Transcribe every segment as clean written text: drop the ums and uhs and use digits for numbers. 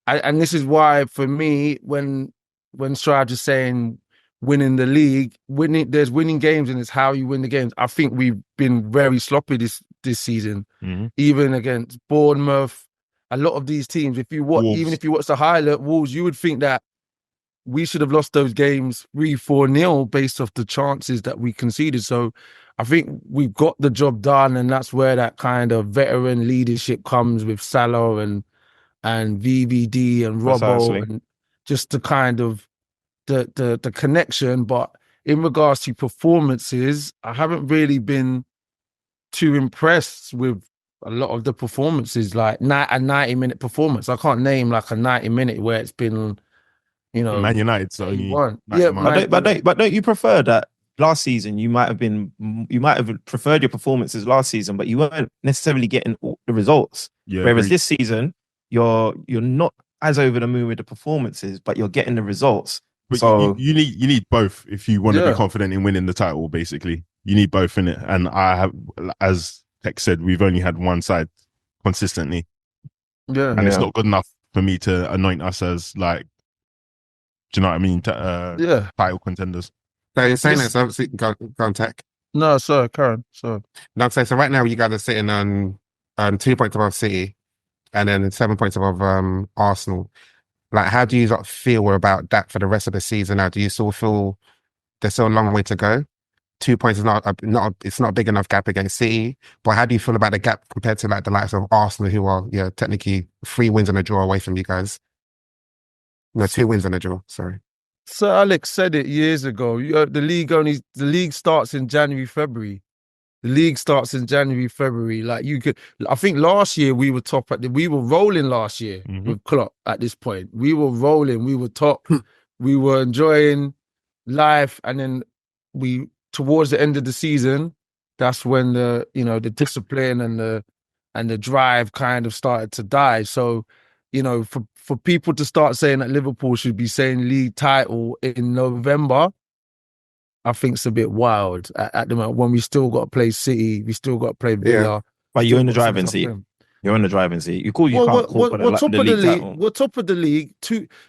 and this is why for me, when Strives is saying winning the league, there's winning games and it's how you win the games. I think we've been very sloppy this season, Hmm. even against Bournemouth. A lot of these teams, even Wolves. if you watch the highlight Wolves, you would think that we should have lost those games 3-4-0 based off the chances that we conceded. So I think we've got the job done, and that's where that kind of veteran leadership comes with Salah and VVD and Robbo, Precisely. and just the kind of the connection. But in regards to performances, I haven't really been too impressed with a lot of the performances, like a 90-minute performance. I can't name like a 90-minute where it's been, Man United's only A1. 90 Yeah, minutes. But don't you prefer that last season? You might have preferred your performances last season, but you weren't necessarily getting all the results. Yeah, Whereas agreed. this season, you're not as over the moon with the performances, but you're getting the results. But So you need both if you want to be Yeah. confident in winning the title. Basically, you need both in it. And I have, as Tech said, we've only had one side consistently, yeah. and it's Yeah. not good enough for me to anoint us as like, do you know what I mean? Yeah. Title contenders. So you're saying Yes. that, so go on, Tech. No, sorry, Karen. Sorry. No, so right now you guys are sitting on 2 points above City and then 7 points above Arsenal. Like, how do you sort of feel about that for the rest of the season now? Do you still feel there's still a long way to go? 2 points is it's not a big enough gap against City, but how do you feel about the gap compared to like the likes of Arsenal, who are technically 3 wins and a draw away from you guys? No, 2 wins and a draw. Sorry. Sir Alex said it years ago. The league starts in January, February. The league starts in January, February. Like I think last year we were we were rolling last year with Klopp at this point. We were rolling, we were top, we were enjoying life. And then towards the end of the season, that's when the discipline and the drive kind of started to die. So, for people to start saying that Liverpool should be saying league title in November, I think it's a bit wild at the moment when we still got to play City, we still got to play Villa. but you're in the driving seat. You're in the driving seat. You can't call for the top the of the league league. title. We're top of the league.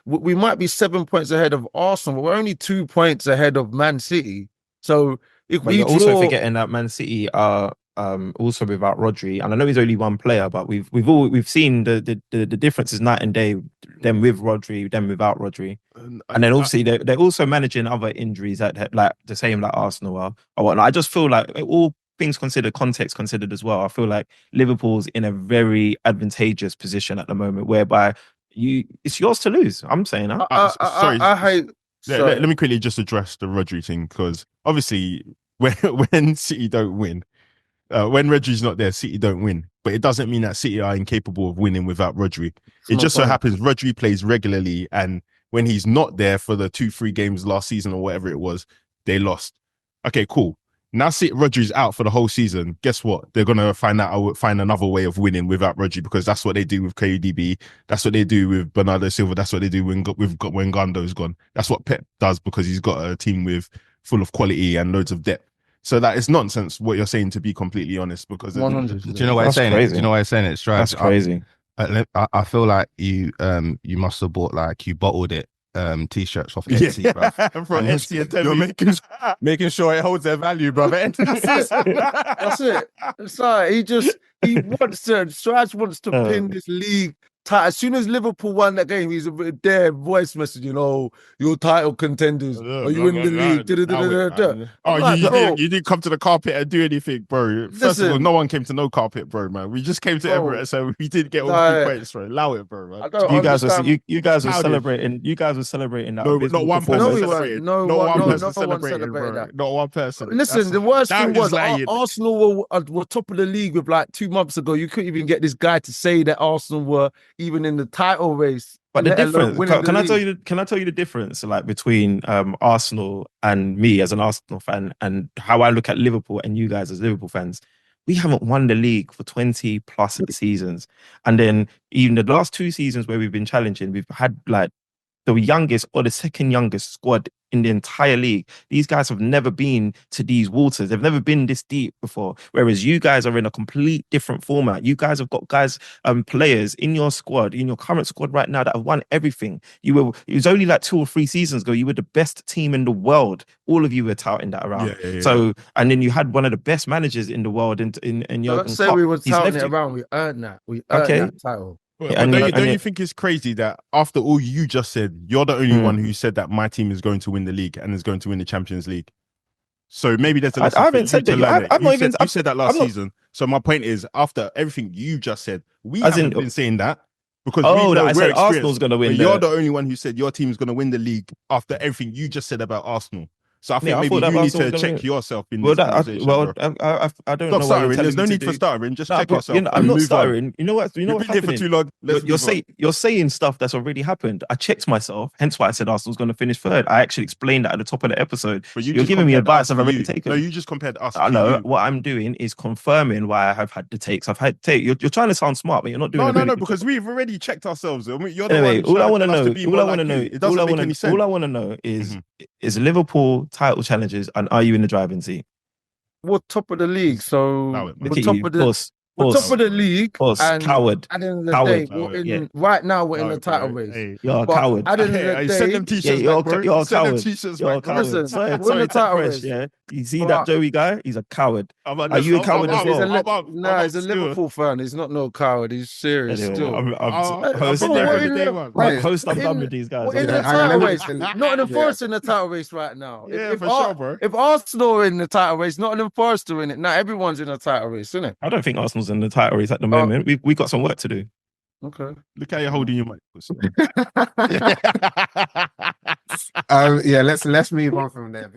We might be 7 points ahead of Arsenal, but we're only 2 points ahead of Man City. So if But we you're draw, also forgetting that Man City are also without Rodri, and I know he's only one player, but we've seen the difference is night and day. Them with Rodri, them without Rodri, and then obviously they're also managing other injuries that like the same like Arsenal are or whatnot. I just feel like all things considered, context considered as well, I feel like Liverpool's in a very advantageous position at the moment, whereby it's yours to lose. I'm saying that. Sorry, I hate. let me quickly just address the Rodri thing, because obviously when City don't win, when Rodri's not there, City don't win. But it doesn't mean that City are incapable of winning without Rodri. It just so happens Rodri plays regularly, and when he's not there for the 2-3 games last season or whatever it was, they lost. Okay, cool. Now Rodri's out for the whole season. Guess what? They're gonna find another way of winning without Rodri, because that's what they do with KDB. That's what they do with Bernardo Silva. That's what they do when Gando's gone. That's what Pep does, because he's got a team full of quality and loads of depth. So that is nonsense what you're saying, to be completely honest, because 100%. Do you know why I'm That's saying crazy. it? Do you know why I'm saying it? Strives. That's crazy. I feel like you must have bought, like, you bottled it t-shirts off Etsy, bro. From And Etsy and you're making sure it holds their value, bro. That's it. It's like Strives wants to pin this league title. As soon as Liverpool won that game, he's there voice message, your title contenders. Are you in the league? You didn't come to the carpet and do anything, bro. First of all, no one came to no carpet, bro, man. We just came to Emirates, so we didn't get all 3 points, bro. Allow it, bro, man. You guys were celebrating. You guys were celebrating that. No, not one person No, celebrated. no Not one one person celebrated celebrated, that. bro. Not one person. Listen, the worst now thing he's was lying. Arsenal were top of the league with like 2 months ago. You couldn't even get this guy to say that Arsenal were even in the title race. But the difference, can I tell you the difference, like, between Arsenal and me as an Arsenal fan, and how I look at Liverpool and you guys as Liverpool fans? We haven't won the league for 20 plus seasons, and then even the last 2 seasons where we've been challenging, we've had like the youngest or the second youngest squad in the entire league. These guys have never been to these waters. They've never been this deep before. Whereas you guys are in a complete different format. You guys have got players in your squad, in your current squad right now that have won everything. It was only like 2 or 3 seasons ago. You were the best team in the world. All of you were touting that around. Yeah. So, and then you had one of the best managers in the world in Don't Jurgen say Klopp. we were He's touting left it you. around. We earned that. We earned Okay. that title. But Yeah, and don't you- you think it's crazy that after all you just said, you're the only one who said that my team is going to win the league and is going to win the Champions League? So maybe there's a lesson I for haven't you said to that. learn it. I'm not even. You said that last I'm not- season. So my point is, after everything you just said, we As haven't in- been saying that because Oh, we know that I we're said experienced. Arsenal's going to win. But you're the only one who said your team is going to win the league after everything you just said about Arsenal. So I think Yeah, I maybe thought that you need Arsenal to was gonna check win. yourself in Well, this conversation. bro. I don't Stop know why you're stuttering. There's telling no me need to for do. stuttering. Just No, check yourself. I'm and not move on. stuttering. You know what? You know You've what's been here for happening. too long. Let's move on. You're saying stuff that's already happened. I checked myself, hence why I said Arsenal's going to finish third. I actually explained that at the top of the episode. But You're just giving me compared advice us I've to already you. taken. No, you just compared us I to know you. what I'm doing is confirming why I have had the takes. I've had take. You're trying to sound smart, but you're not doing. No, because we've already checked ourselves. I mean, you're the Anyway, one all I trying want to to tell us know, to be all more I like want to know, you. It doesn't make any sense. all I want to know is Liverpool title challenges, and are you in the driving seat? We're top of the league, so Allow it, man. Look we're at top you, of the boss, we're boss, top of the league. boss, And coward. at the end of the Coward. day, we're in Yeah. right now. We're in No, the title bro. race. Hey. You're a But coward. at the end of Hey, the send day, them t-shirts Yeah, back, bro. you're a Send them coward. t-shirts You're a back, bro. coward. Listen, Sorry, we're in the Tech title Fresh, race. yeah. You see But- that Joey guy? He's a coward. I'm Are you a coward as he's well? he's a Liverpool fan. He's not no coward. He's serious Anyway, still. I'm I've host been there we're from in day the- one. Right. host. I'm in- done with these guys. We're in the Yeah, title let me- race. Nottingham Forest in the title race right now. Yeah, if for sure, bro. If Arsenal are in the title race, Nottingham Forest are in it. Now everyone's in a title race, isn't it? I don't think Arsenal's in the title race at the moment. We've got some work to do. Okay. Look how you're holding your mic. Yeah, let's move on from there.